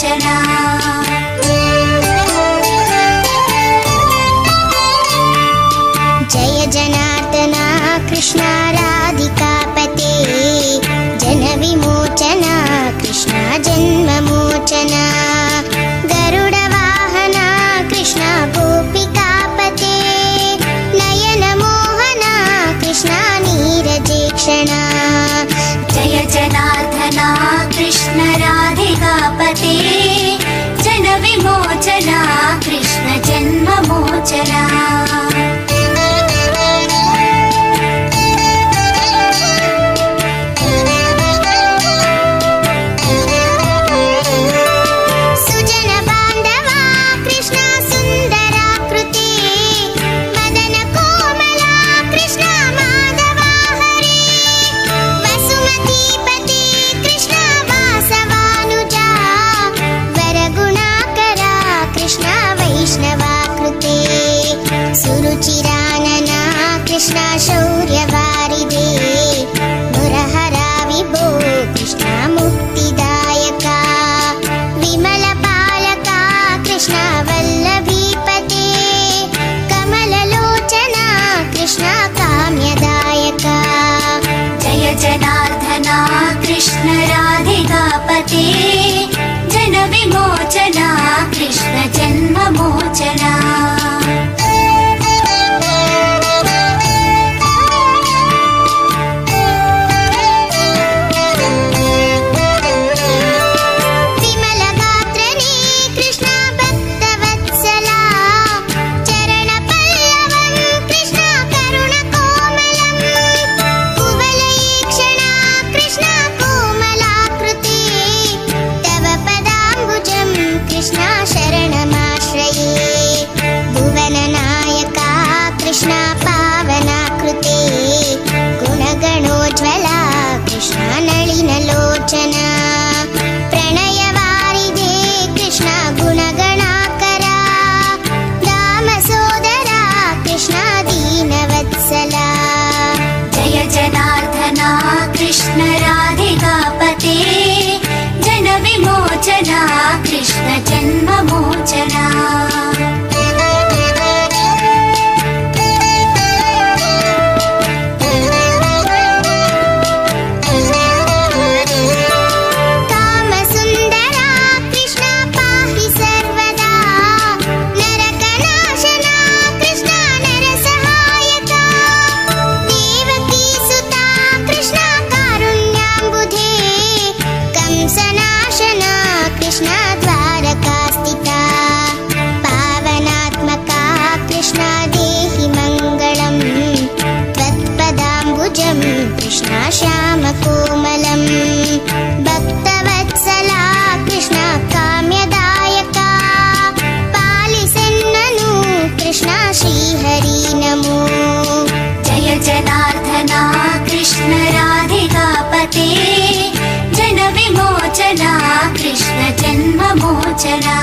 जन्ममोचना जय जनार्दना कृष्ण राधिकापते जन विमोचना कृष्ण जन्ममोचना गरुड वाहना कृष्ण गोपिकापते नयन मोहना कृष्ण नीरजेक्षणा जय जनार्दना कृष्ण राधिकापते जन विमोचना कृष्ण जन्ममोचना सुरुचिरानना कृष्ण शौर्यवारिदे मुरहरा विभो कृष्ण मुक्तिदायका विमलपालका कृष्ण वल्लभीपते कमललोचना कृष्ण काम्यदायका जय जनार्दना कृष्ण राधिकापते जन विमोचना कृष्ण जन्ममोचना नलिनलोचना प्रणयवारिदे कृष्ण गुणगणाकरा दामसोदरा कृष्ण दीनवत्सला जय जनार्दना कृष्ण राधिकापते जन विमोचना कृष्ण जन्ममोचना कृष्ण श्यामकोमलं भक्तवत्सला कृष्ण काम्यदायका पालिसेन्ननु कृष्ण श्रीहरि नमो जय जनार्दना कृष्ण राधिकापते जन विमोचना कृष्ण जन्ममोचना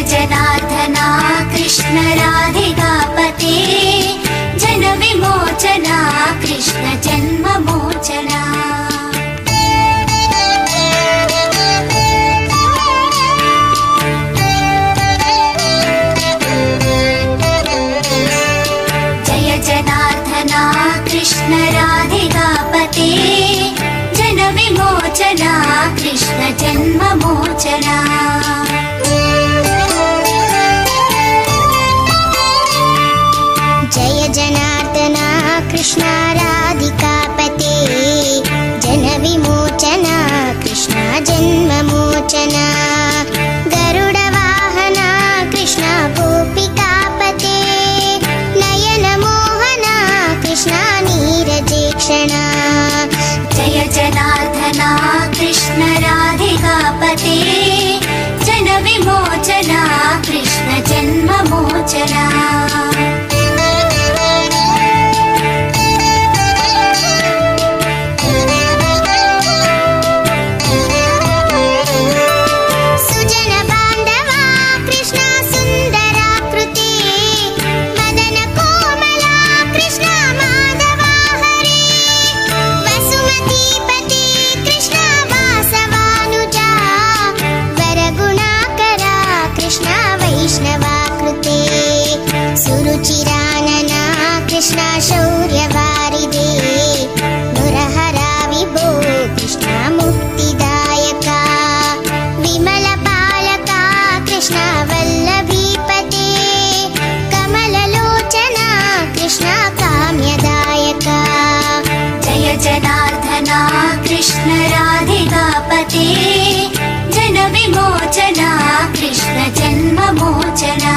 जनार्दना कृष्ण राधिकापते जन विमोचना कृष्ण जन्ममोचना जय जनार्दना कृष्ण राधिकापते जन विमोचना कृष्ण जन्ममोचना जय जनार्दना कृष्ण राधिकापते जन्ममोचना सुरुचिरानना कृष्ण शौर्यवारिदे मुरहरा विभो कृष्ण मुक्तिदायका विमलपालका कृष्ण वल्लभीपते कमललोचना कृष्ण काम्यदायका जय जनार्दना कृष्ण राधिकापते जनविमोचना कृष्ण जन्ममोचना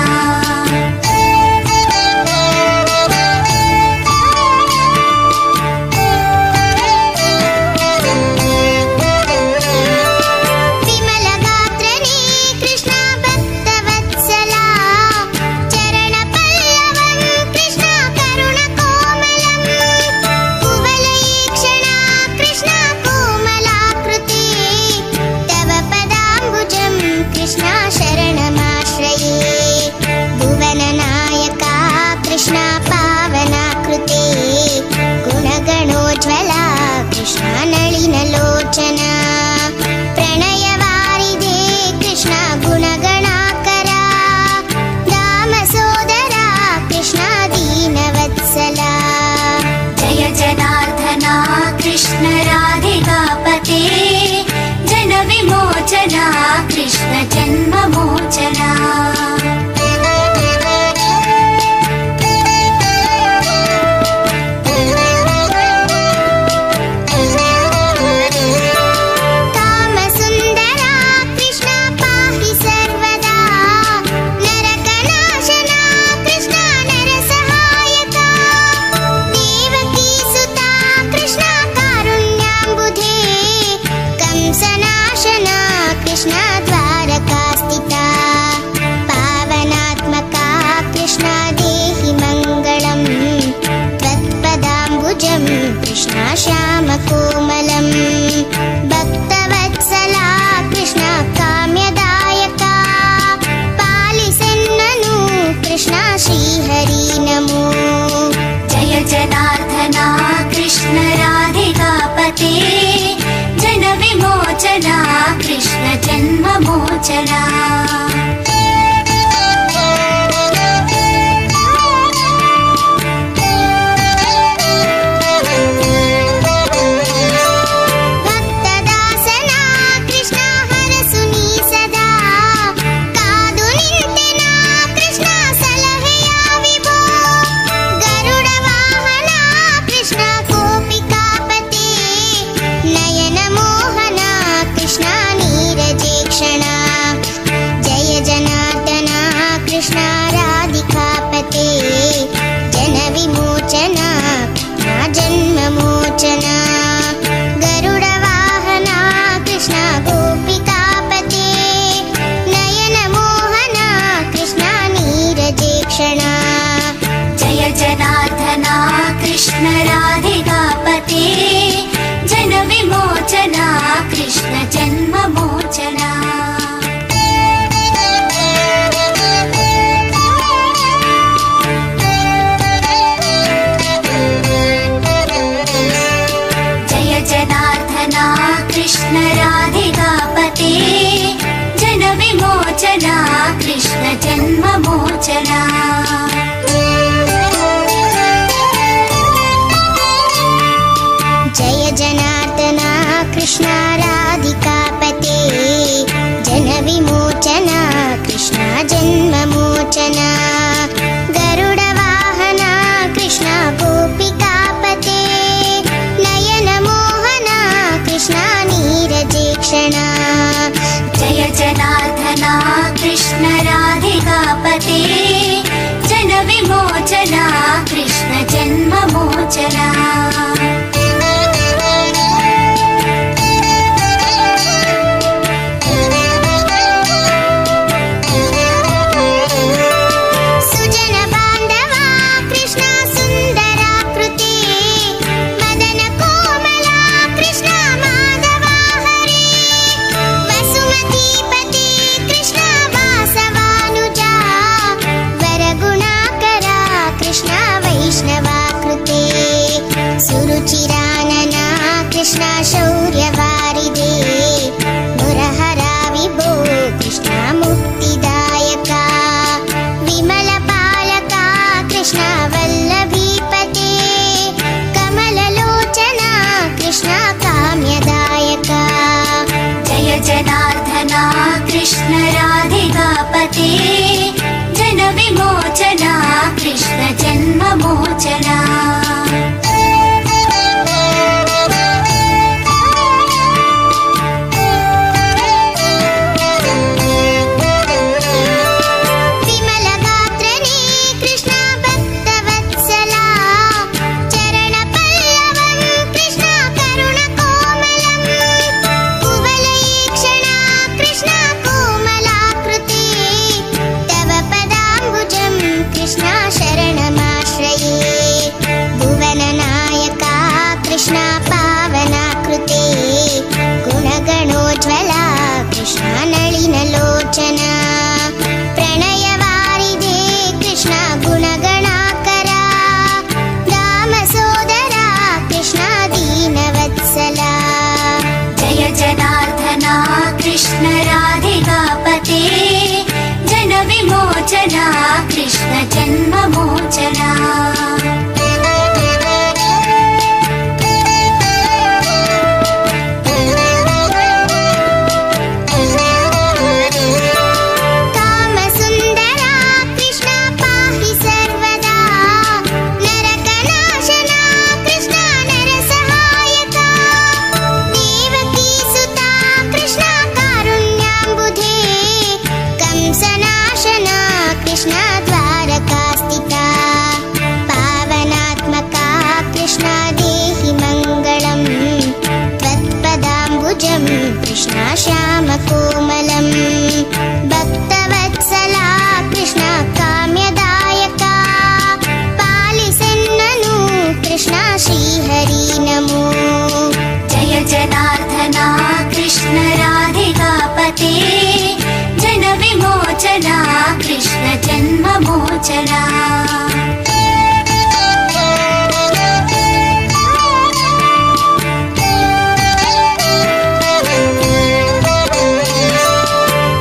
नलिनलोचना प्रणयवारिधे कृष्ण गुणगणाकरा दामसोदरा कृष्ण दीनवत्सला जय जनार्दना कृष्ण राधिकापते जनविमोचना कृष्ण जन्ममोचना कृष्ण द्वारकास्थिता पावनात्मका कृष्ण देहि मङ्गलम् त्वत्पदाम्बुजं कृष्ण श्यामकोमलं भक्तवत्सला कृष्ण काम्यदायका पालिसेन्ननु कृष्ण श्रीहरि नमो जय जनार्दना कृष्ण राधिकापते जनविमोचना कृष्ण जन्ममोचना भक्तदासना कृष्ण हरसुनी सदा कादु निंतेना कृष्ण सलहेया विभो गरुडवाहना कृष्ण गोपिकापते नयन मोहना कृष्ण नीरजेक्षणा जय जनार्दना कृष्ण राधिकापते जनविमोचना जन्ममोचना गरुडवाहना कृष्ण गोपिकापते नयन मोहना कृष्ण नीरजेक्षणा जय जनार्दना कृष्ण राधिकापते जनविमोचना कृष्ण जन्ममोचना जय जनार्दना कृष्ण राधिकापते जनविमोचना कृष्ण जन्ममोचना जय जनार्दना कृष्ण राधिकापते जनविमोचना कृष्ण जन्ममोचना गरुडवाहना कृष्ण गोपिकापते नयन मोहना कृष्ण नीरजेक्षणा जय जनार्दना कृष्ण राधिकापते जनविमोचना कृष्ण जन्ममोचना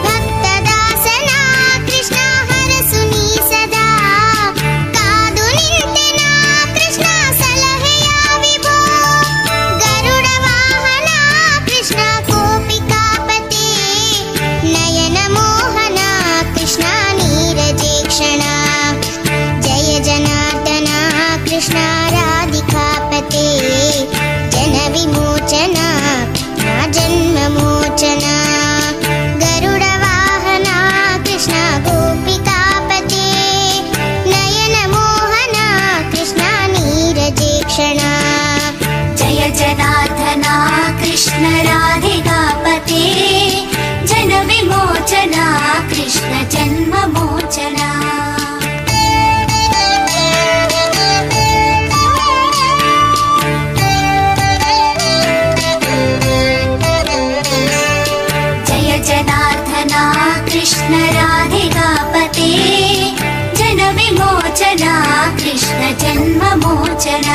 ಭಕ್ತದಾಸನ ಕೃಷ್ಣ ಹರಸು ನೀ ಸದಾ, ಕಾದು ನಿಂತೆನ ಕೃಷ್ಣ ಸಲಹೆಯ ವಿಭೋ. ಗರುಡ ವಾಹನ ಕೃಷ್ಣ ಗೋಪಿಕಾಪತಿ, ನಯನ ಮೋಹನ ಕೃಷ್ಣ ನೀರಜೇಕ್ಷಣ. ಜಯ ಜನಾರ್ದನ ಕೃಷ್ಣ ರಾಧಿಕಾಪತೆ, ಜನ ವಿಮೋಚನ ಜನ್ಮ ಮೋಚನ. ಗರುಡ ವಾಹನ ಕೃಷ್ಣ ಗೋಪಿಕಾಪತೆ, ನಯನ ಮೋಹನ ಕೃಷ್ಣ ನೀರಜೇಕ್ಷಣ. ಜಯ ಜನಾರ್ದನ ಕೃಷ್ಣ ರಾಧಿಕಾಪತೆ, ಜನ ವಿಮೋಚನ ಕೃಷ್ಣ ಜನ್ಮ ಮೋಚನ. ಜಯ ಜನಾರ್ದನ ಕೃಷ್ಣ ರಾಧಿಕಾಪತೆ, ಜನ ವಿಮೋಚನ ಕೃಷ್ಣ ಜನ್ಮ ಮೋಚನ.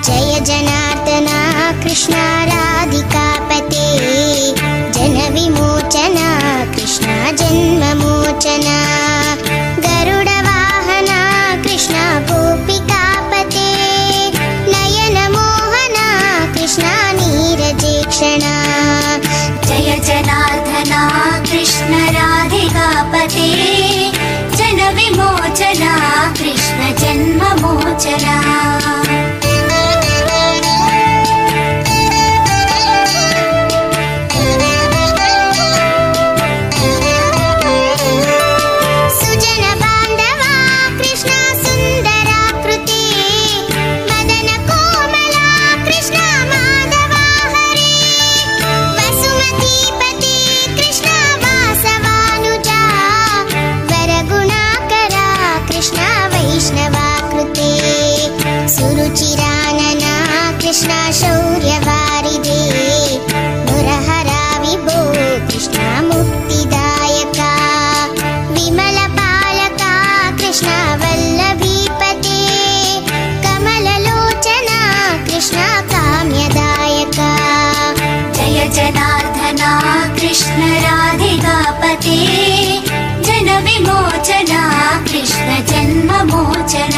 ಜಯ ಜನಾರ್ದನ ಕೃಷ್ಣ ರಾಧಿಕಾಪತೆ, ಜನ ವಿಮೋಚನ ಕೃಷ್ಣ ಜನ್ಮ ಮೋಚನ. ಗರುಡ ವಾಹನ ಕೃಷ್ಣ ಗೋಪಿಕಾಪತೆ, ನಯನ ಮೋಹನ ಕೃಷ್ಣ ನೀರಜೇಕ್ಷಣ. ಜಯ ಜನಾರ್ದನ ಕೃಷ್ಣ ರಾಧಿಕಾಪತೆ, ಜನ ವಿಮೋಚನ ಕೃಷ್ಣ ಜನ್ಮ ಮೋಚನ. ಸುಜನ ಬಾಂಧವ ಕೃಷ್ಣ ಸುಂದರಾಕೃತಿ, ಮದನ ಕೋಮಲ ಕೃಷ್ಣ ಮಾಧವ ಹರಿ. ವಸುಮತೀಪತಿ ಕೃಷ್ಣ ವಾಸವಾನುಜ, ವರಗುಣಾಕರ ಕೃಷ್ಣ ವೈಷ್ಣವಾಕೃತಿ. ಸುರುಚಿರಾನನ ಕೃಷ್ಣ ಶೌರ್ಯವಾರಿದೆ, ಮುರಹರ ವಿಭೋ ಕೃಷ್ಣ ಮುಕ್ತಿದಾಯಕ. ವಿಮಲ ಪಾಲಕ ಕೃಷ್ಣ ವಲ್ಲಭೀಪತೆ, ಕಮಲಲೋಚನ ಕೃಷ್ಣ ಕಾಮ್ಯದಾಯಕ. ಜಯ ಜನಾರ್ದನ ಕೃಷ್ಣ ರಾಧಿಕಾಪತೆ, ಜನ ವಿಮೋಚನ ಕೃಷ್ಣ ಜನ್ಮ ಮೋಚನ.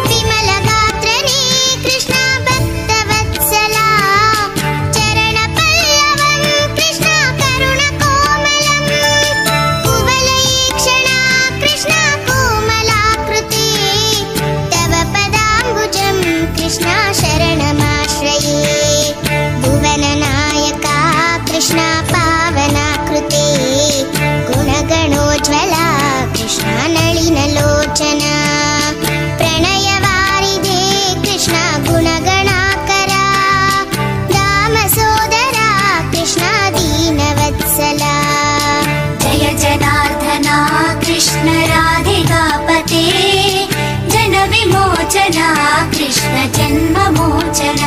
ವಿಮಲ ಗಾತ್ರನೇ ಕೃಷ್ಣ ಭಕ್ತವತ್ಸಲ, ಚರಣ ಪಲ್ಲವಂ ಕೃಷ್ಣ ಕರುಣ ಕೋಮಲಂ. ಕುವಲಯೀಕ್ಷಣ ಕೃಷ್ಣ ಕೋಮಲಾಕೃತಿ, ತವ ಪದಾಂಬುಜಂ ಕೃಷ್ಣ ಶರಣಮಾಶ್ರಯೇ. ಭುವನ ನಾಯಕ ಕೃಷ್ಣ ಪಾವನಾಕೃತಿ, ಗುಣಗಣೋಜ್ವಲ ಕೃಷ್ಣ ನಳಿನಲೋಚನ. ಪ್ರಣಯವಾರಿದೆ ಕೃಷ್ಣ ಗುಣಗಣಾಕರ, ಧಾಮ ಸೋದರ ಕೃಷ್ಣ ದೀನವತ್ಸಲ. ಜಯ ಜನಾರ್ದನ ಕೃಷ್ಣ ರಾಧಿಕಾಪತೆ, ಜನ ವಿಮೋಚನ ಕೃಷ್ಣ ಜನ್ಮ ಮೋಚನ.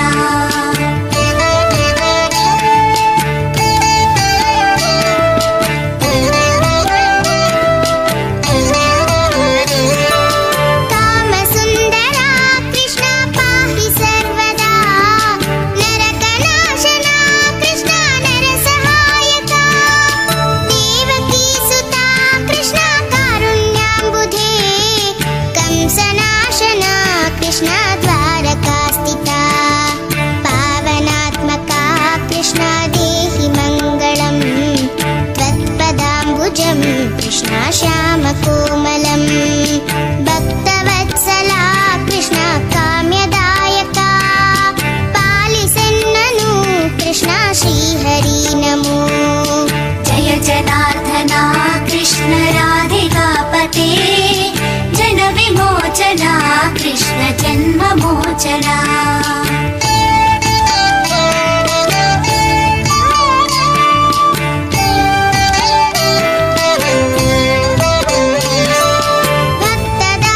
ಕಾಮ ಸುಂದರ ಕೃಷ್ಣ ಪಾಹಿ ಸರ್ವದಾ, ನರಕನಾಶನ ಕೃಷ್ಣ ನರಸಹಾಯಕ. ದೇವಕೀ ಸುತ ಕೃಷ್ಣ ಕಾರುಣ್ಯಾಂಬುಧೇ, ಕಂಸನಾಶನ ಕೃಷ್ಣ ದ್ವಾರಕಾಸ್ಥಿತ. ಪಾವನಾತ್ಮಕ ಕೃಷ್ಣ ದೇಹಿ ಮಂಗಳಂ, ತ್ವತ್ಪದಾಂಬುಜಂ ಕೃಷ್ಣ ಶ್ಯಾಮ ಕೋಮಲಂ. ಭಕ್ತವತ್ಸಲ ಕೃಷ್ಣ ಕಾಮ್ಯದಾಯಕ, ಪಾಲಿಸೆನ್ನನು ಕೃಷ್ಣ ಶ್ರೀಹರಿ ನಮೋ. ಜಯ ಜನಾರ್ದನ ಕೃಷ್ಣ ರಾಧಿಕಾಪತೆ, ಜನ ವಿಮೋಚನ ಕೃಷ್ಣ ಜನ್ಮ ಮೋಚನ. ಭಕ್ತದ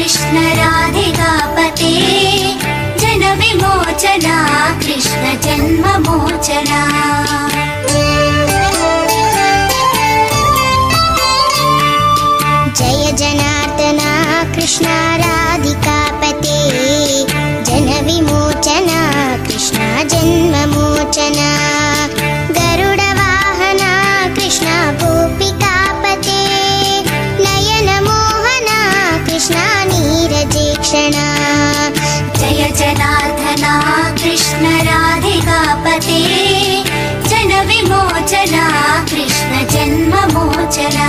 कृष्ण राधिकापते जन विमोचना कृष्ण जन्ममोचना जय जनार्दना कृष्ण राधिकापते जन विमोचना कृष्ण जन्ममोचना गरुड वाहना कृष्ण गोपिकापते नयन मोहना कृष्ण नीरजेक्षणा जय जनार्दना कृष्ण राधिकापते जन विमोचना कृष्ण जन्ममोचना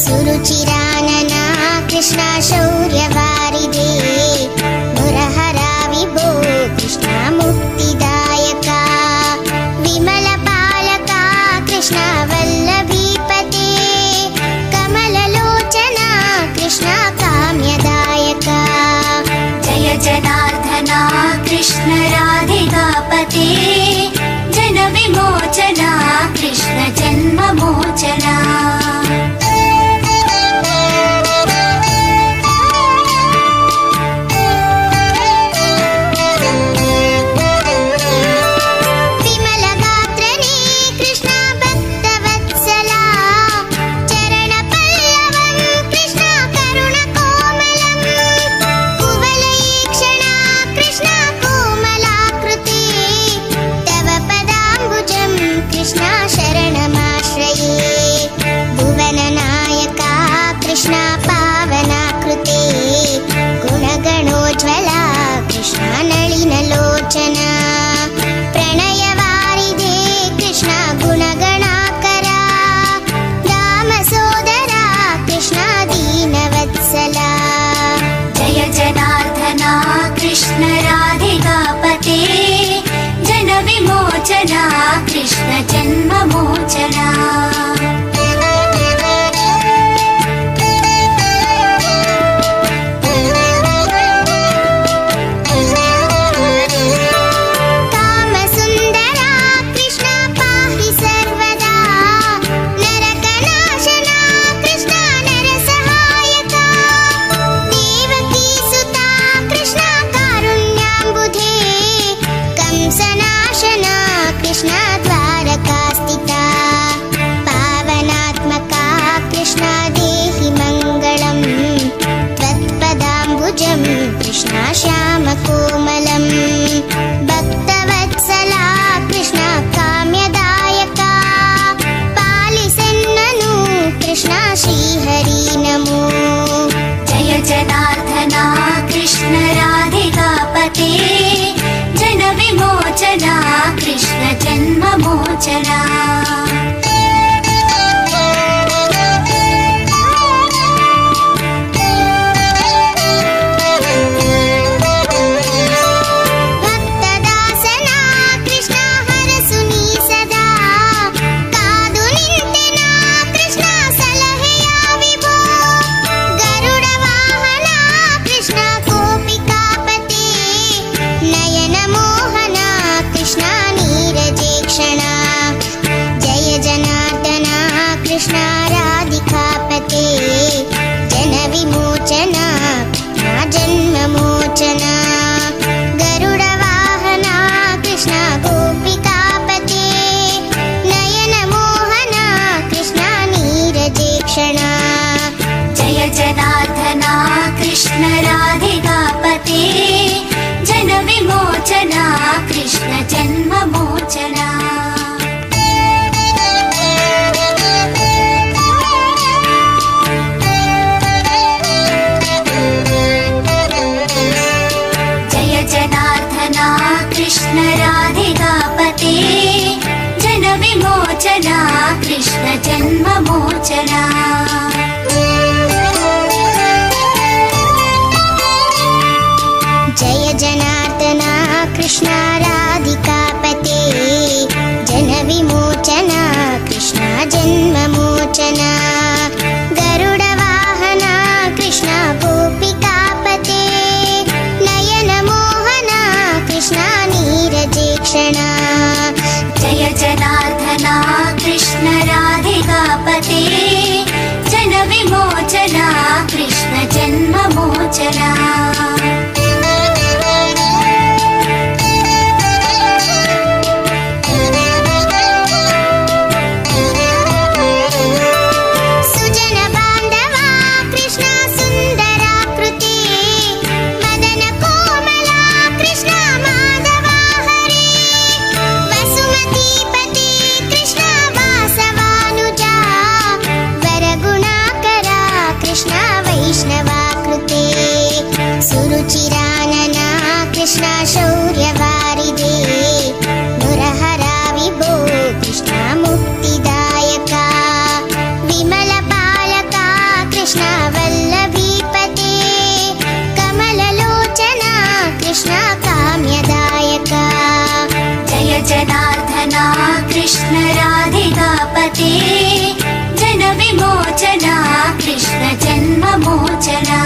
सुरुचिरानना कृष्ण शौर्यवारिधे मुरहरा विभो कृष्ण मुक्तिदायका विमलपालका कृष्ण वल्लभीपते कमललोचना कृष्ण काम्यदायका जय जनार्दना कृष्ण राधिकापते जन विमोचना कृष्ण जन्ममोचना गुणगणोज्ज्वला कृष्ण नलिनलोचना प्रणयवारिधे कृष्ण गुणगणाकरा रामसोदरा कृष्ण दीनवत्सला जय जनार्दना कृष्ण राधिकापते जन विमोचना कृष्ण जन्ममोचना कृष्ण द्वारकास्थिता पावनात्मका कृष्ण देहि मङ्गलम् त्वत्पदाम्बुजं कृष्ण श्यामकोमलम् भक्तवत्सला कृष्ण काम्यदायका पालिसेन्ननु कृष्ण श्रीहरि नमो जय जनार्दना कृष्ण राधिकापते जन विमोचना कृष्ण जन्ममोचना भक्तदासना कृष्ण हरसुनी सदा कादु निंतेना कृष्ण सलहेया विभो गरुड वाहना कृष्ण गोपिकापते नयन मोहना कृष्ण नीरजेक्षणा जय जनार्दना कृष्ण राधिकापते जन विमोचना जन्ममोचना गरुड वाहना कृष्ण गोपिकापते नयन मोहना कृष्ण नीरजेक्षणा जय जनार्दना कृष्ण राधिकापते जन विमोचना कृष्ण जन्ममोचना जय जनार्दना कृष्ण राधिकापते जन विमोचना कृष्ण जन्ममोचना जय जनार्दना कृष्ण राधिकापते जनविमोचना कृष्ण जन्ममोचना गरुडवाहना कृष्ण गोपिकापते नयनमोहना कृष्ण नीरजेक्षणा जय जनार्दना कृष्ण राधिकापते जनविमोचना कृष्ण जन्ममोचना सुरुचिरानना कृष्ण शौर्यवारिधे मुरहरा विभो कृष्ण मुक्तिदायका विमलपालका कृष्ण वल्लभीपते कमललोचना कृष्ण काम्यदायका जय जनार्दना कृष्ण राधिकापते जनविमोचना कृष्ण जन्ममोचना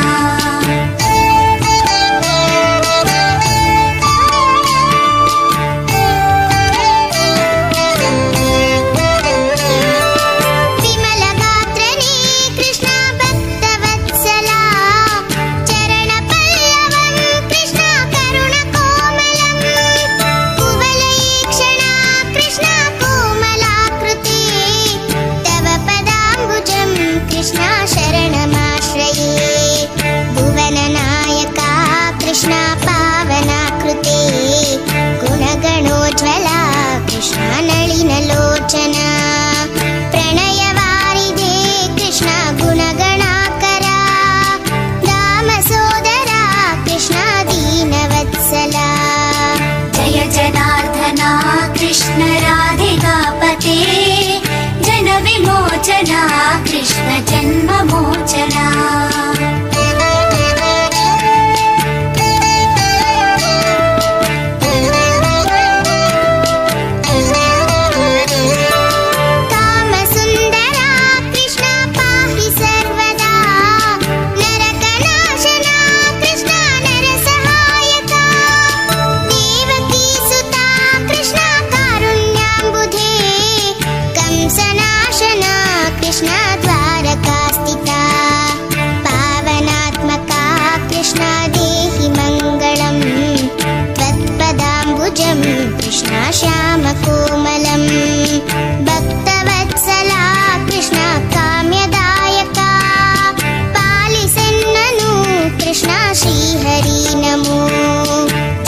कृष्ण पावनाकृते गुणगणोज्ज्वला कृष्ण नलिनलोचना प्रणयवारिधे कृष्ण गुणगणाकरा दामसोदरा कृष्ण दीनवत्सला जय जनार्दना कृष्ण राधिकापते जनविमोचना कृष्ण जन्ममोचना कृष्ण द्वारकास्थिता पावनात्मका कृष्ण देहि मङ्गलम् त्वत्पदाम्बुजं कृष्ण श्यामकोमलं भक्तवत्सला कृष्ण काम्यदायका पालिसेन्ननु कृष्ण श्रीहरि नमो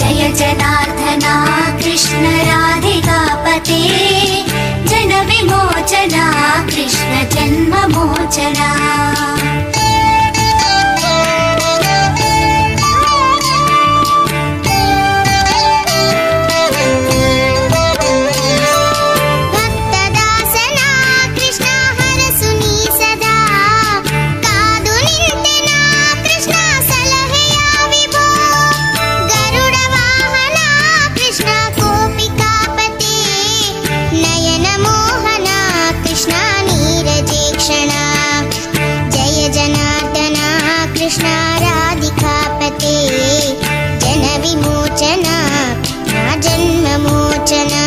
जय जनार्दना कृष्ण राधिकापते जनविमोचना कृष्ण जन्ममोचना भक्तदासना कृष्ण हरसुनी सदा कादु निंतेना कृष्ण सलहेया विभो गरुडवाहना कृष्ण गोपिकापते नयनमोहना कृष्ण नीरजेक्षणा जय जनार्दना कृष्ण राधिकापते जनविमोचना जन्ममोचना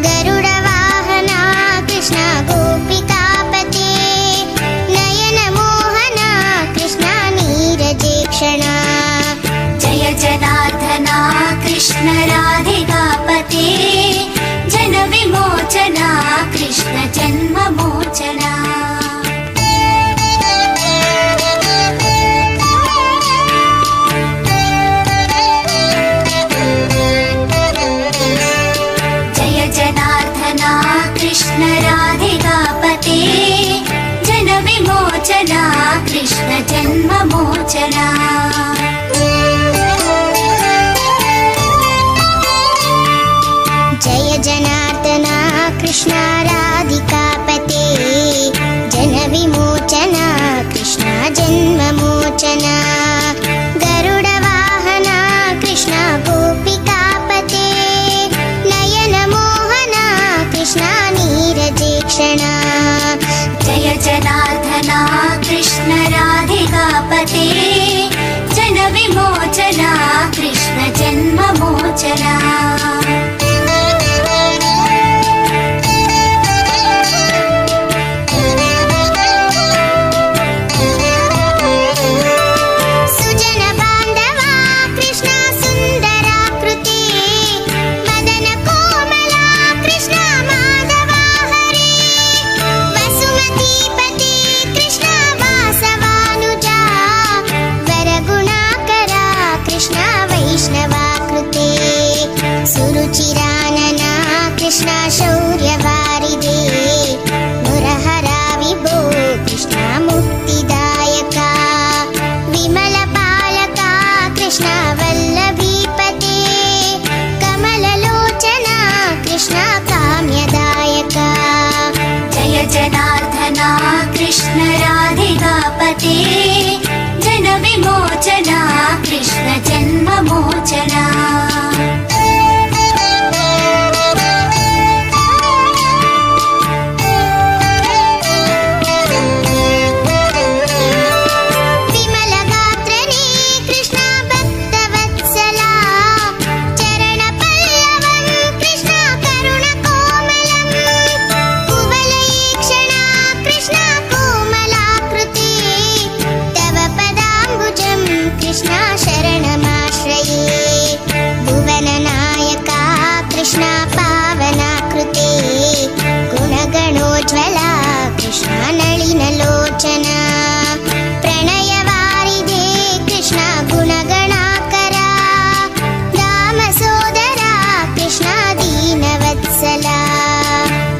गरुडवाहना कृष्ण गोपिकापते नयनमोहना कृष्ण नीरजेक्षणा जय जनार्दना कृष्ण राधिकापते जनविमोचना कृष्ण जन्ममोचना जय जनार्दना कृष्ण राधिकापते जनविमोचना कृष्ण जन्ममोचना जय जनार्दना कृष्ण राधिकापते जनविमोचना कृष्ण जन्ममोचना गरुडवाहना जन्ममोचना सुरुचिरानना कृष्ण शौर्यवारिदे मुरहरा विभो कृष्ण मुक्तिदायका विमलपालका कृष्ण वल्लभीपते कमललोचना कृष्ण काम्यदायका जय जनार्दना कृष्ण राधिकापते जनविमोचना कृष्ण जन्ममोचना गुणगणोज्ज्वला कृष्ण नलिनलोचना प्रणयवारिधे कृष्ण गुणगणाकरा दामसोदरा कृष्ण दीनवत्सला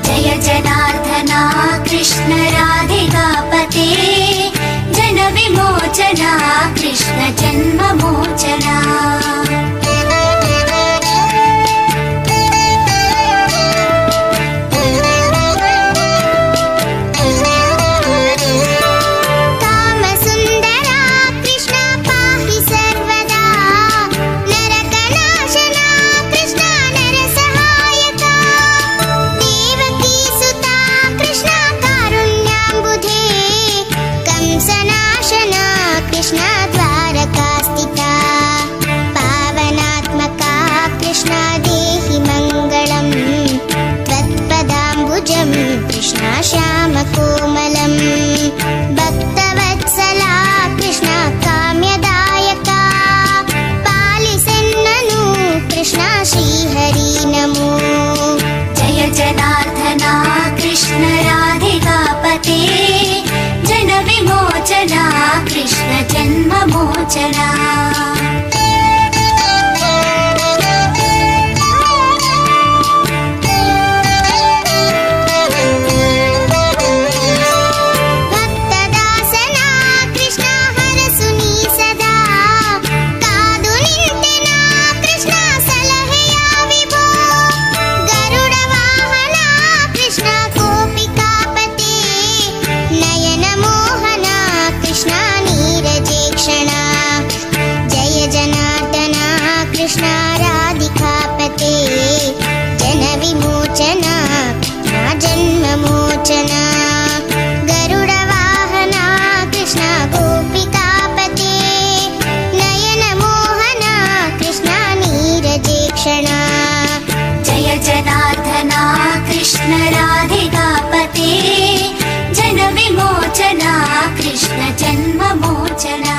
जय जनार्दना कृष्ण राधिकापते जनविमोचना कृष्ण जन्ममोचना कृष्ण द्वारकास्थिता पावनात्मका कृष्ण देहि मङ्गलम् त्वत्पदाम्बुजं कृष्ण श्यामकोमलं भक्तवत्सला कृष्ण काम्यदायका पालिसेन्ननु कृष्ण श्रीहरि नमो जय जनार्दना कृष्ण राधिकापते जनविमोचना कृष्ण जन्ममोचना भक्तदासना कृष्ण हरसुनी सदा कादु निंतेना कृष्ण सलहेया विभो गरुडवाहना कृष्ण गोपिकापते नयन मोहना कृष्ण नीरजेक्षणा जय जनार्दना कृष्ण राधिकापते जनविमोचना जन्ममोचना गरुडवाहना कृष्ण गोपिकापते नयन मोहना कृष्ण नीरजेक्षणा जय जनार्दना कृष्ण राधिकापते जनविमोचना कृष्ण जन्ममोचना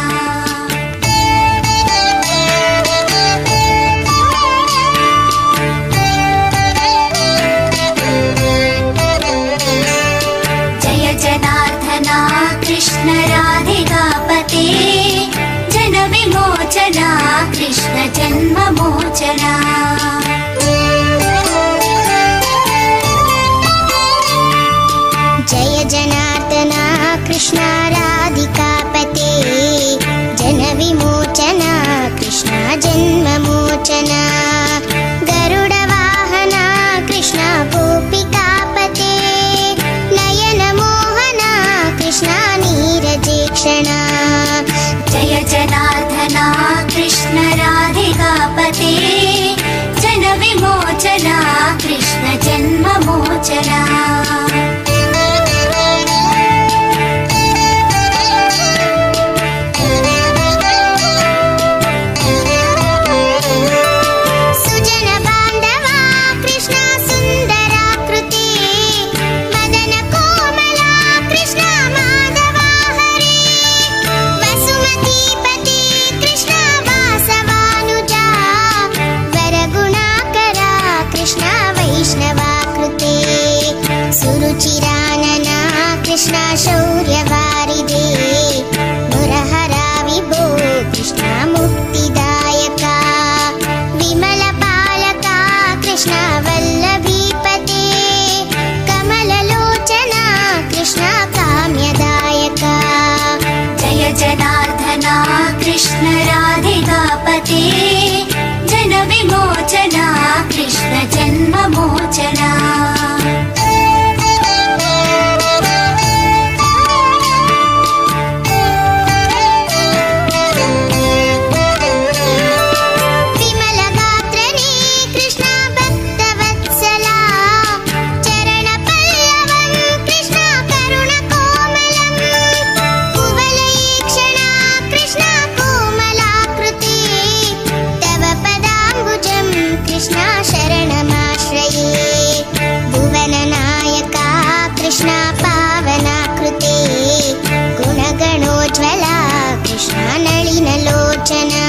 जय जनार्दना कृष्ण राधिकापते जनविमोचना कृष्ण जन्ममोचना जय जनार्दना कृष्ण राधिकापते जनविमोचना कृष्ण जन्ममोचना गरुडवाहना कृष्ण गोपिकापते नयन मोहना कृष्ण नीरजेक्षणा जय जनार्दना कृष्ण राधिकापते जनविमोचना कृष्ण जन्ममोचना कृष्ण शौर्यवारिधे मुरहरा विभो कृष्ण मुक्तिदायका विमलपालका कृष्ण वल्लभीपते कमललोचना कृष्ण काम्यदायका जय जनार्दना कृष्ण राधिकापते जनविमोचना कृष्ण जन्ममोचना विमलगात्रने कृष्ण भक्तवत्सला चरणपल्लवं कृष्ण करुणकोमलं कुवलयीक्षणा कृष्ण कोमलाकृते तव पदाम्बुजं कृष्ण शरणमाश्रये भुवननायका कृष्ण पावनाकृते गुणगणोज्ज्वला कृष्ण नलिनलोचना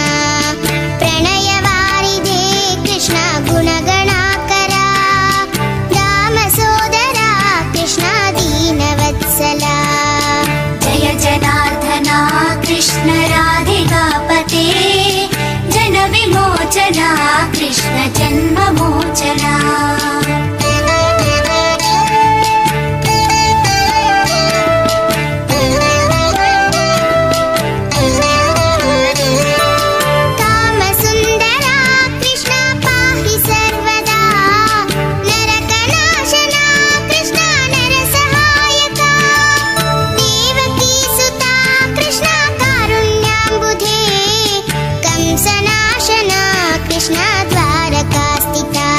प्रणयवारिधे कृष्ण गुणगणाकरा दामसोदरा कृष्ण दीनवत्सला जय जनार्दना कृष्ण राधिकापते जनविमोचना कृष्ण जन्ममोचना कामसुन्दरा कृष्ण पाहि सर्वदा नरकनाशना कृष्ण नरसहायका देवकीसुता कृष्ण कारुण्याम्बुधे कंसनाशना कृष्ण द्वारकास्थिता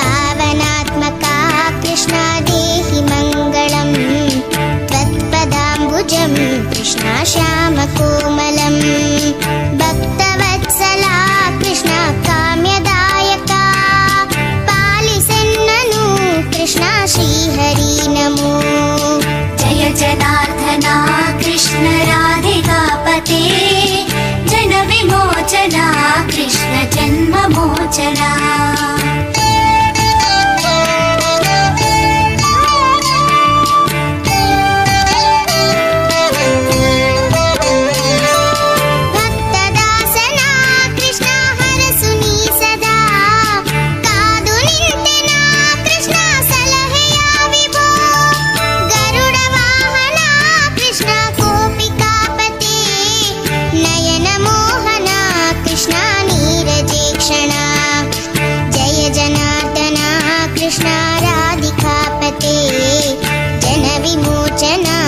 पावनात्मका कृष्ण देहि मङ्गलम् त्वत्पदाम्बुजं कृष्ण श्यामकोमलम् भक्तवत्सला कृष्ण काम्यदायका पालिसेन्ननु कृष्ण श्रीहरि नमो जय जनार्दना कृष्ण राधिकापते जनविमोचना कृष्ण जन्ममोचना भक्तदासना कृष्ण हरसुनी सदा कादु निंतेना कृष्ण सलहेया विभो गरुडवाहना कृष्ण गोपिकापते नयन मोहना कृष्ण नीरजेक्षणा जय जनार्दना कृष्ण राधिकापते जनविमोचना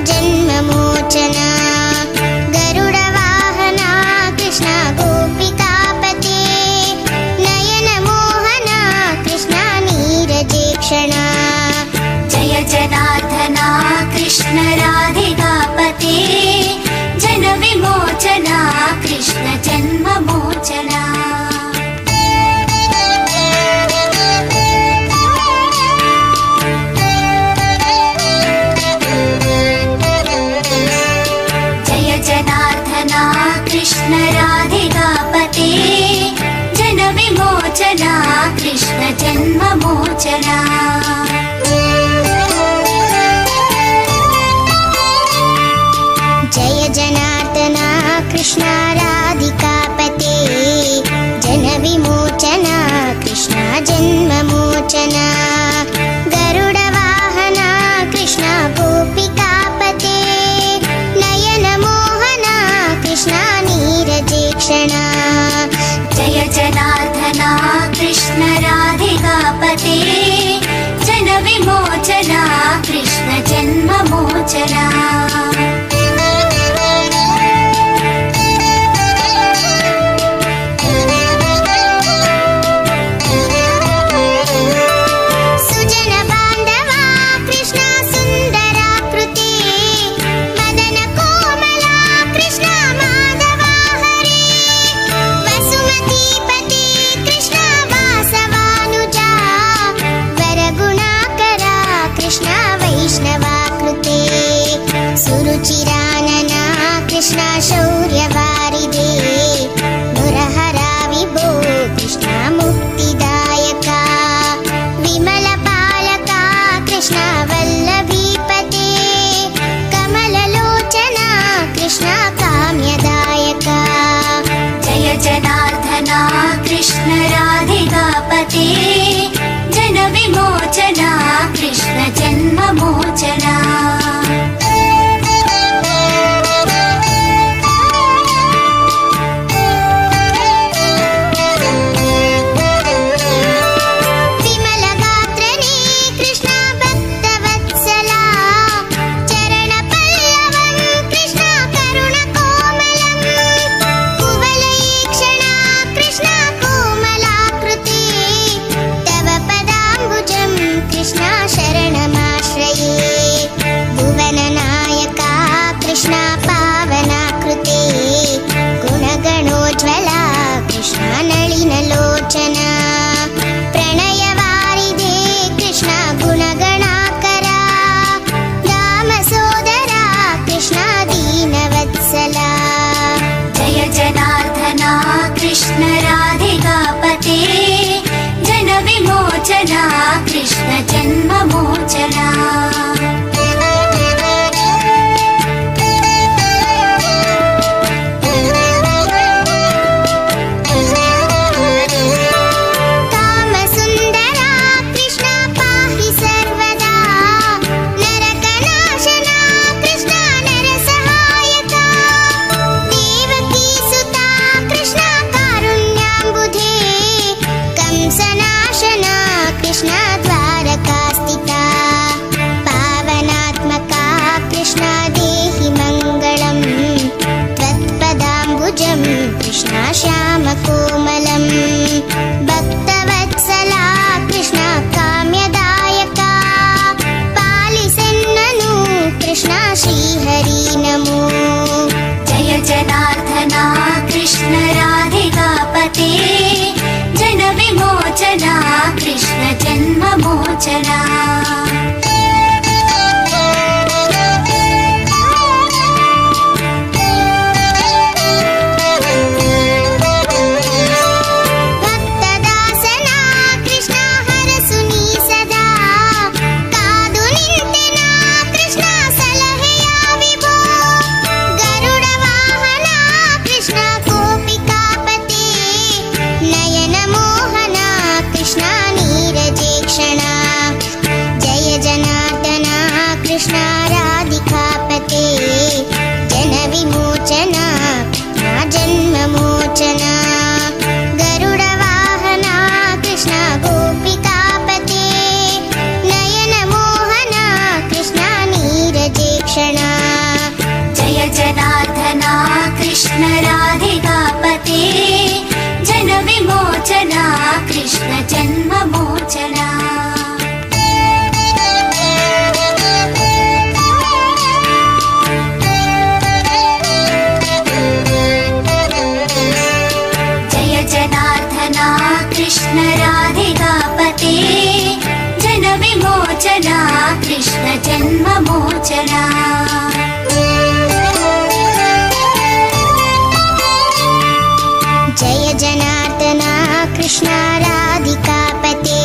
जन्ममोचना गरुडवाहना कृष्ण गोपिकापते नयन मोहना कृष्ण नीरजेक्षणा जय जनार्दना कृष्ण राधिकापते जनविमोचना कृष्ण जन्ममोचना जय जनार्दना कृष्ण राधिकापते जनविमोचना कृष्ण जन्ममोचना जय जनार्दना कृष्ण राधिकापते जनविमोचना कृष्ण जन्ममोचना गरुडवाहना कृष्ण गोपिकापते नयन मोहना कृष्ण नीरजेक्षणा जय जनार्दना कृष्ण राधिकापते जनविमोचना कृष्ण जन्ममोचना सुजन बान्धवा कृष्ण सुन्दराकृते मदन कोमला कृष्ण माधवा हरे वसुमतीपते कृष्ण वासवानुजा वरगुणाकरा कृष्ण वैष्णवाकृते सुर जन्ममोचना कृष्ण जन्ममोचना कृष्ण श्यामकोमलं भक्तवत्सला कृष्ण काम्यदायका पालिसेन्ननु कृष्ण श्रीहरि नमो जय जनार्दना कृष्ण राधिकापते जनविमोचना कृष्ण जन्ममोचना कृष्ण राधिकापते जनविमोचना कृष्ण जन्ममोचना जय जनार्दना कृष्ण राधिकापते जनविमोचना कृष्ण जन्ममोचना जय जनार्दना कृष्ण राधिकापते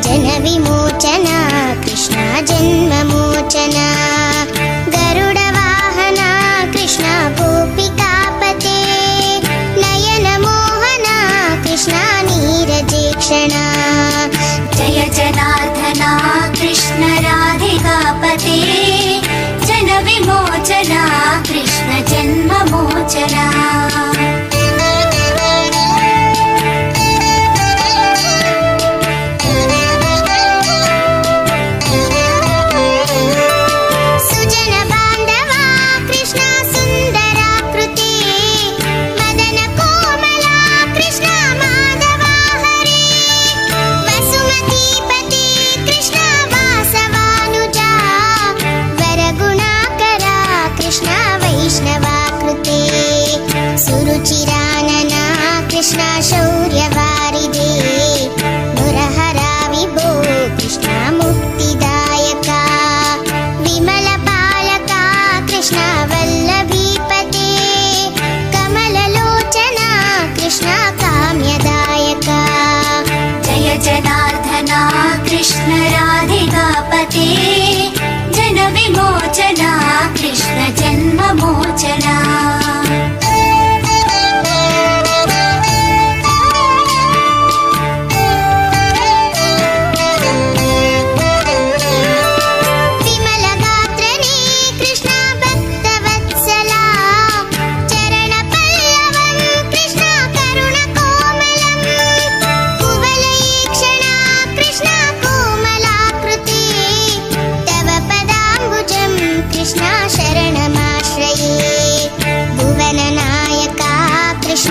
जनविमोचना कृष्ण जन्ममोचना गरुडवाहना कृष्ण गोपिकापते नयनमोहना कृष्ण नीरजेक्षणा जय जनार्दना कृष्ण राधिकापते जनविमोचना कृष्ण जन्ममोचना सुरुचिरानना कृष्ण शौर्यवारिदे मुरहरा विभो कृष्ण मुक्तिदायका विमलपालका कृष्ण वल्लभीपते कमललोचना कृष्ण काम्यदायका जय जनार्दना कृष्ण राधिकापते जनविमोचना कृष्ण जन्ममोचना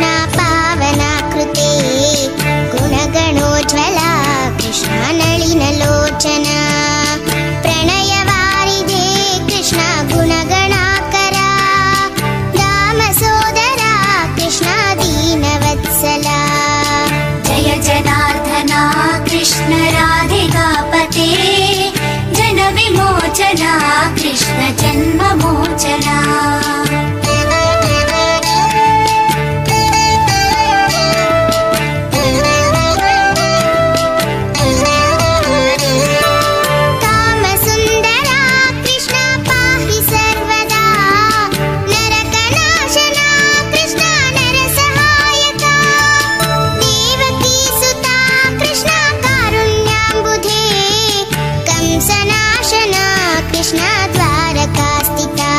कृष्ण पावनाकृते गुणगणोज्ज्वला कृष्ण नलिनलोचना प्रणयवारिधे कृष्ण गुणगणाकरा दामसोदरा कृष्ण दीनवत्सला जय जनार्दना कृष्ण राधिकापते जनविमोचना कृष्ण जन्ममोचना कामसुन्दरा कृष्ण पाहि सर्वदा नरकनाशना कृष्ण नरसहायका देवकीसुता कृष्ण कारुण्याम्बुधे कंसनाशना कृष्ण द्वारकास्थिता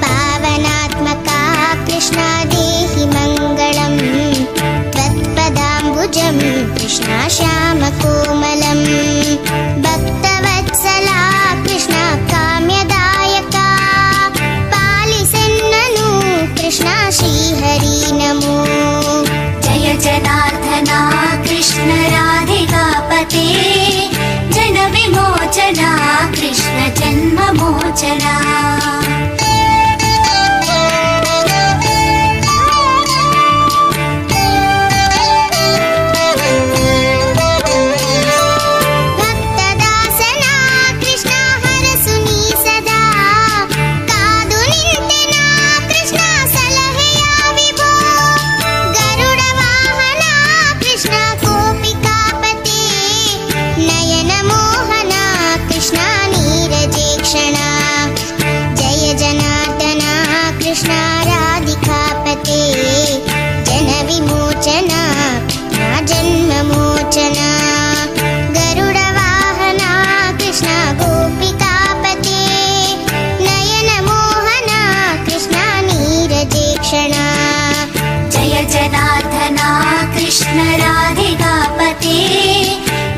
पावनात्मका कृष्ण देहि मङ्गलम् त्वत्पदाम्बुजं कृष्ण श्यामकोमलम् भक्तवत्सला कृष्ण काम्यदायका पालिसेन्ननु कृष्ण श्रीहरि नमो जय जनार्दना कृष्ण राधिकापते जनविमोचना कृष्ण जन्ममोचना भक्तदासना कृष्ण हरसुनी सदा कादु निंतेना कृष्ण सलहेया विभो गरुडवाहना कृष्ण गोपिकापते नयन मोहना कृष्ण नीरजेक्षणा जय जनार्दना कृष्ण राधिकापते जनविमोचना जन्ममोचना गरुडवाहना कृष्ण गोपिकापते नयन मोहना कृष्ण नीरजेक्षणा जय जनार्दना कृष्ण राधिकापते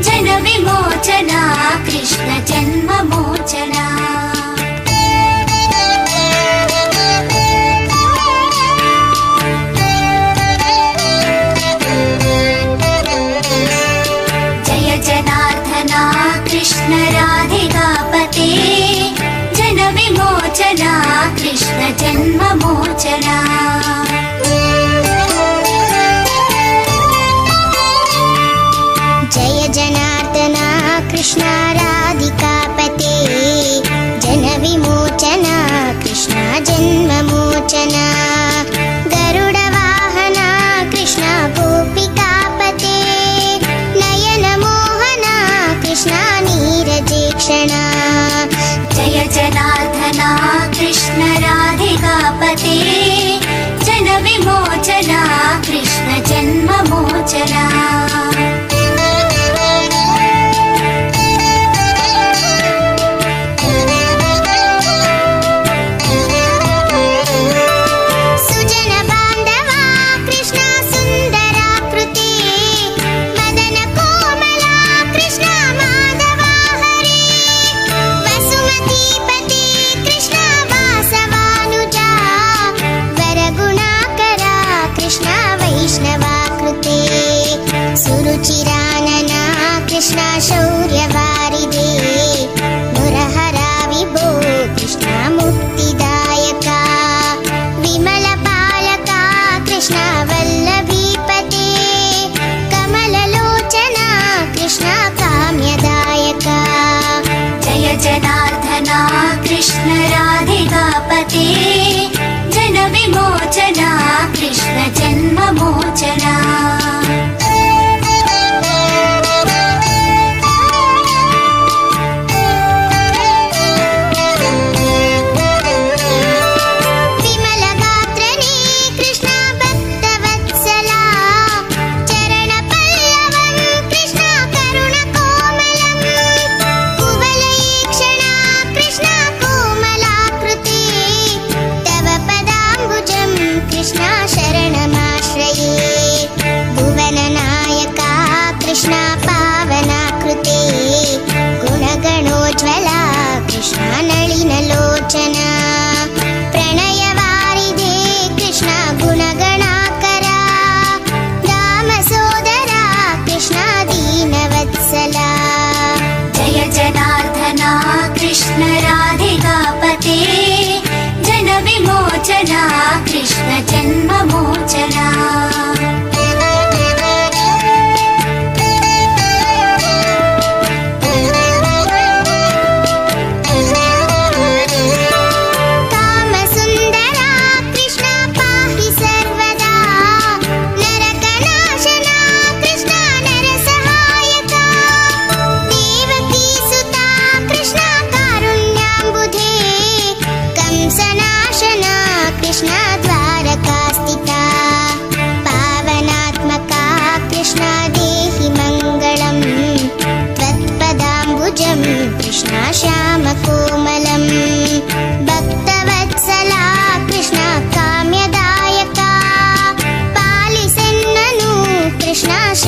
जनविमोचना कृष्ण जन्ममोचना जय जनार्दना कृष्ण राधिकापते जनविमोचना कृष्ण जन्ममोचना जय जनार्दना कृष्ण राधिकापते जनविमोचना कृष्ण जन्ममोचना गरुडवाहना कृष्ण गोपिकापते नयन मोहना कृष्ण नीरजेक्षणा जय जनार्दना कृष्ण राधिकापते जनविमोचना कृष्ण जन्ममोचना सुजन बान्धवा कृष्ण सुन्दराकृते मदन कोमला कृष्ण माधवा हरे वसुमतीपते कृष्ण वासवानुजा वरगुणाकरा कृष्ण वैष्णवाकृते सुरुचिरानना कृष्ण शौर्यवारिधे मुरहरा विभो कृष्ण मुक्तिदायका विमलपालका कृष्ण वल्लभीपते कमललोचना कृष्ण काम्यदायका जय जनार्दना कृष्ण राधिकापते जनविमोचना कृष्ण जन्ममोचना विमलगात्रने कृष्ण भक्तवत्सला चरणपल्लवं कृष्ण करुणकोमलं कुवलयेक्षणा कृष्ण कोमलाकृते तव पदाम्बुजं कृष्ण शरणम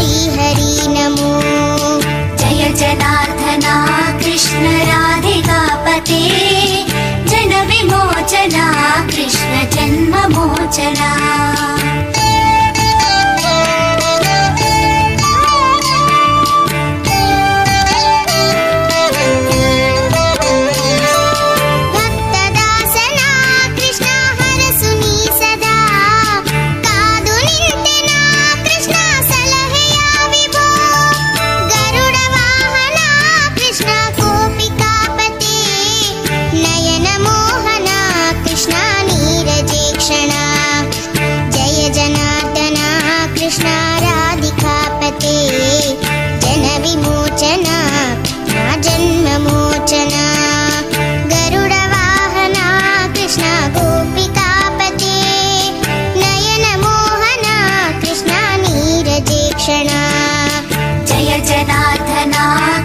श्रीहरि नमो। जय जनार्दना कृष्ण राधिकापते जन विमोचना कृष्ण जन्ममोचना।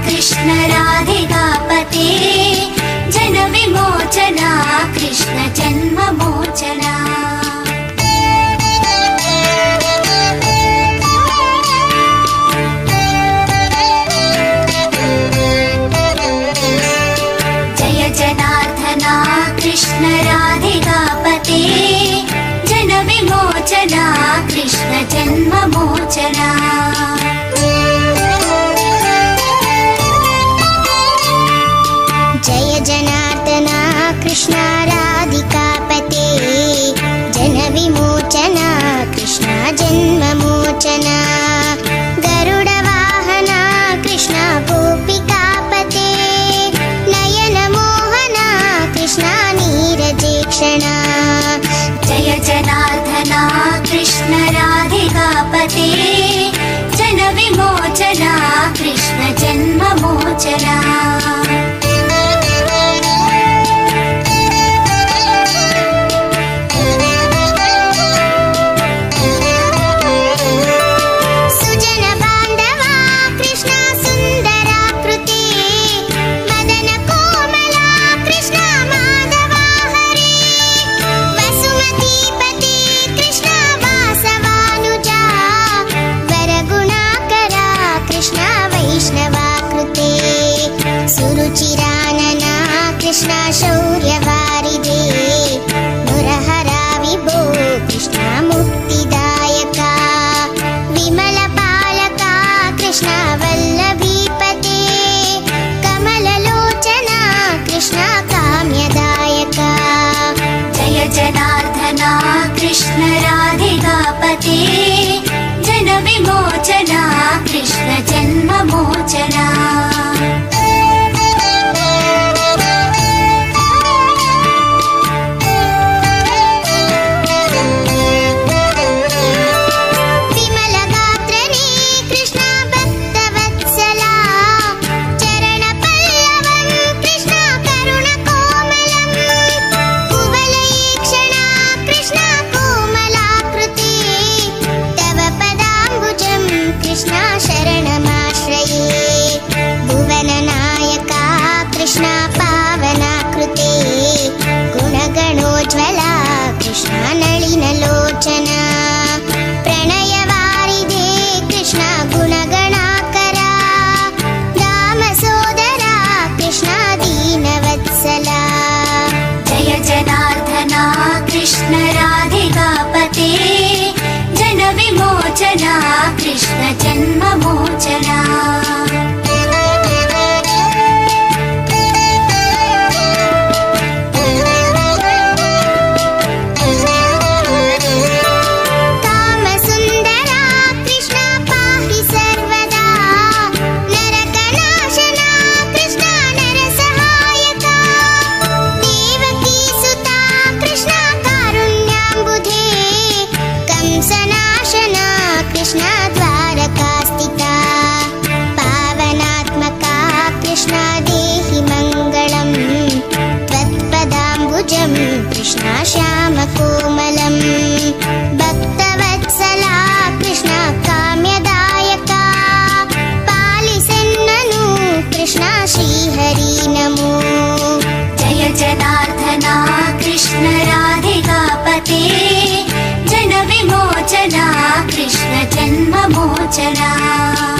कृष्ण राधिकापते जन विमोचना कृष्ण जन्ममोचना। जय जनार्दना कृष्ण राधिकापते जन विमोचना कृष्ण जन्ममोचना। जय जनार्दना कृष्ण राधिकापते जन विमोचना कृष्ण जन्ममोचना। गरुडवाहना कृष्ण गोपिकापते नयन मोहना कृष्ण नीरजेक्षणा। जय जनार्दना कृष्ण राधिकापते जन विमोचना कृष्ण जन्ममोचना। सुरुचिरानना कृष्ण शौर्यवारिधे मुरहरा विभो कृष्ण मुक्तिदायका। विमलपालका कृष्ण वल्लभीपते कमललोचना कृष्ण काम्यदायका। जय जनार्दना कृष्ण राधिकापते जन विमोचना कृष्ण जन्ममोचना। गुणगणोज्ज्वला कृष्ण नलिनलोचना। प्रणयवारिधे कृष्ण गुणगणाकरा रामसोदरा कृष्ण दीनवत्सला। जय जनार्दना कृष्ण राधिकापते जन विमोचना कृष्ण जन्ममोचना। कृष्ण श्यामकोमलं भक्तवत्सला कृष्ण काम्यदायका। पालिसेन्ननु कृष्ण श्रीहरि नमो। जय जनार्दना कृष्ण राधिकापते जन विमोचना कृष्ण जन्ममोचना। विमोचना